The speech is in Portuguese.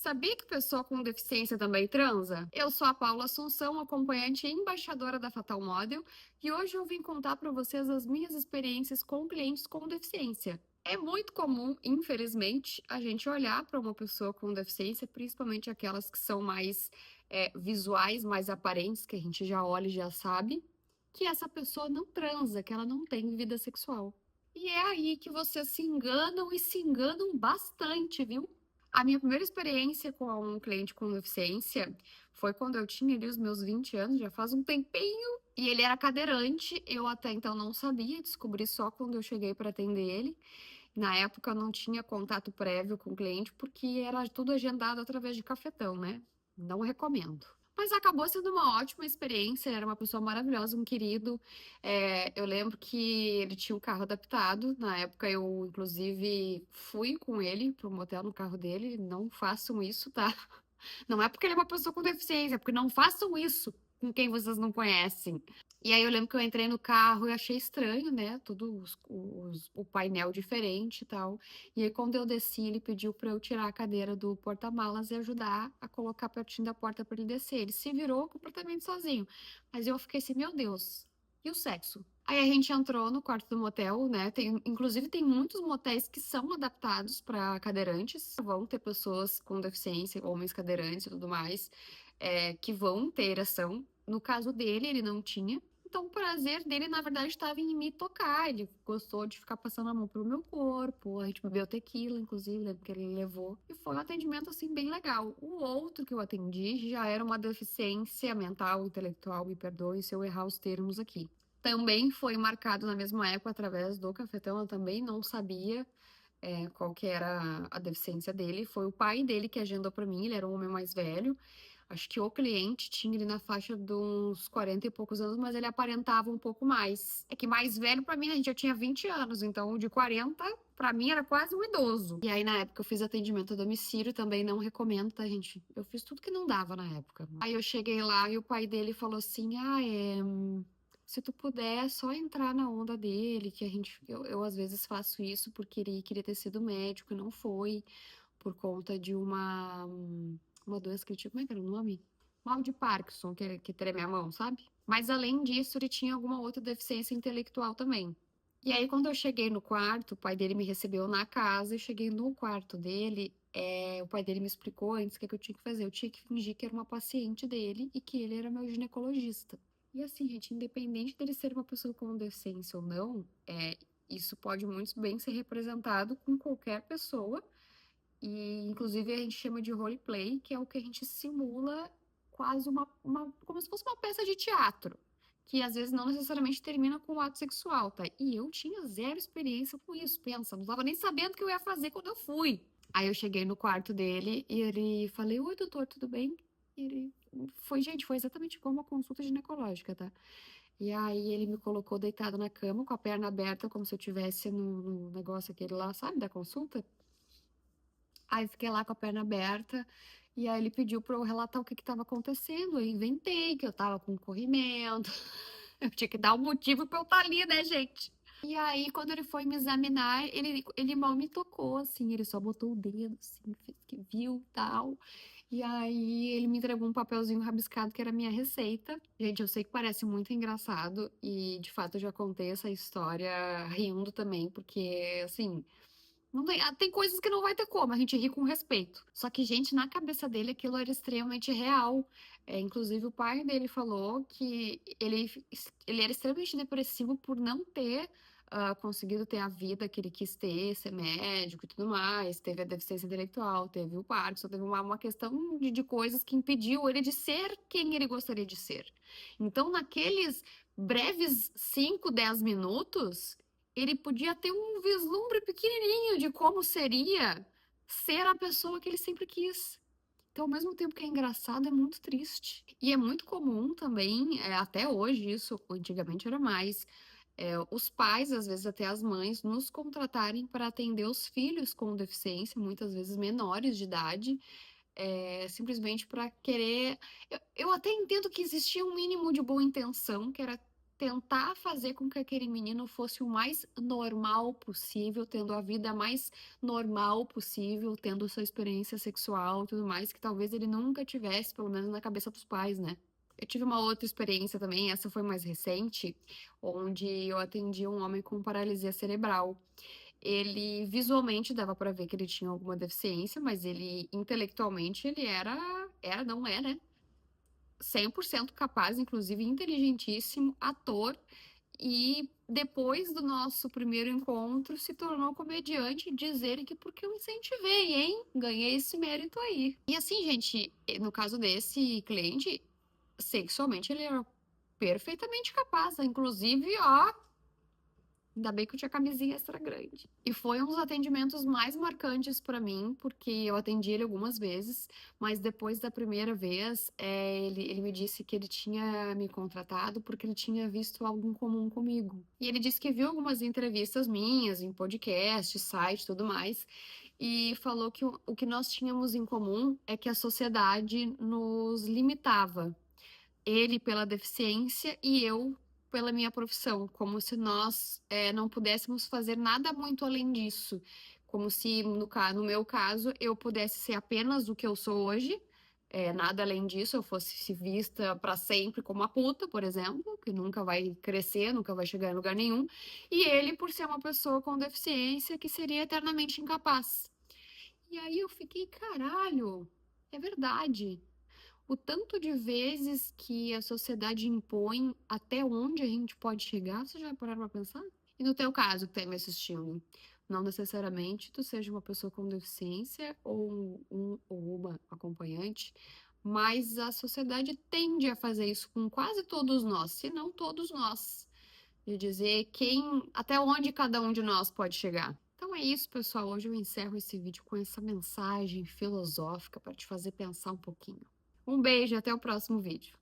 Sabia que pessoa com deficiência também transa? Eu sou a Paula Assunção, acompanhante e embaixadora da Fatal Model, e hoje eu vim contar para vocês as minhas experiências com clientes com deficiência. É muito comum, infelizmente, a gente olhar para uma pessoa com deficiência, principalmente aquelas que são mais visuais, mais aparentes, que a gente já olha e já sabe, que essa pessoa não transa, que ela não tem vida sexual. E é aí que vocês se enganam e se enganam bastante, viu? A minha primeira experiência com um cliente com deficiência foi quando eu tinha ali os meus 20 anos, já faz um tempinho, e ele era cadeirante. Eu até então não sabia, descobri só quando eu cheguei para atender ele. Na época eu não tinha contato prévio com o cliente, porque era tudo agendado através de cafetão, né? Não recomendo. Mas acabou sendo uma ótima experiência, ele era uma pessoa maravilhosa, um querido. Eu lembro que ele tinha um carro adaptado. Na época eu, inclusive, fui com ele pro motel no carro dele. Não façam isso, tá? Não é porque ele é uma pessoa com deficiência, é porque não façam isso com quem vocês não conhecem. E aí eu lembro que eu entrei no carro e achei estranho, né? Tudo o painel diferente e tal. E aí quando eu desci, ele pediu para eu tirar a cadeira do porta-malas e ajudar a colocar pertinho da porta para ele descer. Ele se virou completamente sozinho. Mas eu fiquei assim, meu Deus, e o sexo? Aí a gente entrou no quarto do motel, né? Inclusive, tem muitos motéis que são adaptados para cadeirantes. Vão ter pessoas com deficiência, homens cadeirantes e tudo mais, que vão ter ereção. No caso dele, ele não tinha. Então, o prazer dele, na verdade, estava em me tocar. Ele gostou de ficar passando a mão pelo meu corpo. A gente bebeu tequila, inclusive, lembro que ele levou. E foi um atendimento, assim, bem legal. O outro que eu atendi já era uma deficiência mental, intelectual, me perdoe se eu errar os termos aqui. Também foi marcado na mesma época através do cafetão. Eu também não sabia qual que era a deficiência dele. Foi o pai dele que agendou para mim. Ele era um homem mais velho. Acho que o cliente tinha ele na faixa de uns 40 e poucos anos, mas ele aparentava um pouco mais. É que mais velho para mim, a gente já tinha 20 anos, então o de 40 para mim era quase um idoso. E aí na época eu fiz atendimento a domicílio, também não recomendo, tá, gente? Eu fiz tudo que não dava na época. Aí eu cheguei lá e o pai dele falou assim: se tu puder, é só entrar na onda dele, que eu às vezes faço isso porque ele queria ter sido médico e não foi, por conta de uma doença que ele tinha, como é que era o nome? Mal de Parkinson, que treme a mão, sabe? Mas além disso, ele tinha alguma outra deficiência intelectual também. E aí, quando eu cheguei no quarto, o pai dele me recebeu na casa, eu cheguei no quarto dele, o pai dele me explicou antes o que eu tinha que fazer. Eu tinha que fingir que era uma paciente dele e que ele era meu ginecologista. E assim, gente, independente dele ser uma pessoa com deficiência ou não, isso pode muito bem ser representado com qualquer pessoa e, inclusive, a gente chama de roleplay, que é o que a gente simula quase como se fosse uma peça de teatro, que às vezes não necessariamente termina com o ato sexual, tá? E eu tinha zero experiência com isso, pensa, não tava nem sabendo o que eu ia fazer quando eu fui. Aí eu cheguei no quarto dele e ele falei, oi, doutor, tudo bem? E ele gente, foi exatamente como uma consulta ginecológica, tá? E aí ele me colocou deitado na cama, com a perna aberta, como se eu tivesse no negócio aquele lá, sabe, da consulta? Aí fiquei lá com a perna aberta, e aí ele pediu para eu relatar o que estava acontecendo. Eu inventei que eu tava com corrimento. Eu tinha que dar um motivo para eu estar ali, né, gente? E aí, quando ele foi me examinar, ele mal me tocou, assim, ele só botou o dedo, assim, fez que viu tal. E aí ele me entregou um papelzinho rabiscado que era a minha receita. Gente, eu sei que parece muito engraçado, e de fato eu já contei essa história rindo também, porque assim. Não tem, tem coisas que não vai ter como, a gente ri com respeito. Só que, gente, na cabeça dele aquilo era extremamente real. Inclusive, o pai dele falou que ele era extremamente depressivo por não ter conseguido ter a vida que ele quis ter, ser médico e tudo mais. Teve a deficiência intelectual, teve o Parkinson, teve uma questão de coisas que impediu ele de ser quem ele gostaria de ser. Então, naqueles breves 5, 10 minutos ele podia ter um vislumbre pequenininho de como seria ser a pessoa que ele sempre quis. Então, ao mesmo tempo que é engraçado, é muito triste. E é muito comum também, até hoje, isso antigamente era mais, os pais, às vezes até as mães, nos contratarem para atender os filhos com deficiência, muitas vezes menores de idade, simplesmente para querer. Eu até entendo que existia um mínimo de boa intenção, que era tentar fazer com que aquele menino fosse o mais normal possível, tendo a vida mais normal possível, tendo sua experiência sexual e tudo mais, que talvez ele nunca tivesse, pelo menos na cabeça dos pais, né? Eu tive uma outra experiência também, essa foi mais recente, onde eu atendi um homem com paralisia cerebral. Ele visualmente dava pra ver que ele tinha alguma deficiência, mas ele intelectualmente ele não é, né? 100% capaz, inclusive inteligentíssimo, ator, e depois do nosso primeiro encontro se tornou comediante, dizer que porque eu incentivei, hein? Ganhei esse mérito aí. E assim, gente, no caso desse cliente, sexualmente ele era perfeitamente capaz, inclusive, ó, ainda bem que eu tinha camisinha extra grande. E foi um dos atendimentos mais marcantes pra mim, porque eu atendi ele algumas vezes, mas depois da primeira vez, ele me disse que ele tinha me contratado porque ele tinha visto algo em comum comigo. E ele disse que viu algumas entrevistas minhas em podcast, site e tudo mais, e falou que o que nós tínhamos em comum é que a sociedade nos limitava. Ele pela deficiência e eu pela minha profissão, como se nós não pudéssemos fazer nada muito além disso, como se no meu caso eu pudesse ser apenas o que eu sou hoje, nada além disso, eu fosse vista para sempre como uma puta, por exemplo, que nunca vai crescer, nunca vai chegar em lugar nenhum, e ele por ser uma pessoa com deficiência que seria eternamente incapaz. E aí eu fiquei, caralho, é verdade. O tanto de vezes que a sociedade impõe até onde a gente pode chegar, você já pararam pra pensar? E no teu caso, que tá me assistindo, não necessariamente tu seja uma pessoa com deficiência ou um ou uma acompanhante, mas a sociedade tende a fazer isso com quase todos nós, se não todos nós, de dizer até onde cada um de nós pode chegar. Então é isso, pessoal. Hoje eu encerro esse vídeo com essa mensagem filosófica para te fazer pensar um pouquinho. Um beijo e até o próximo vídeo.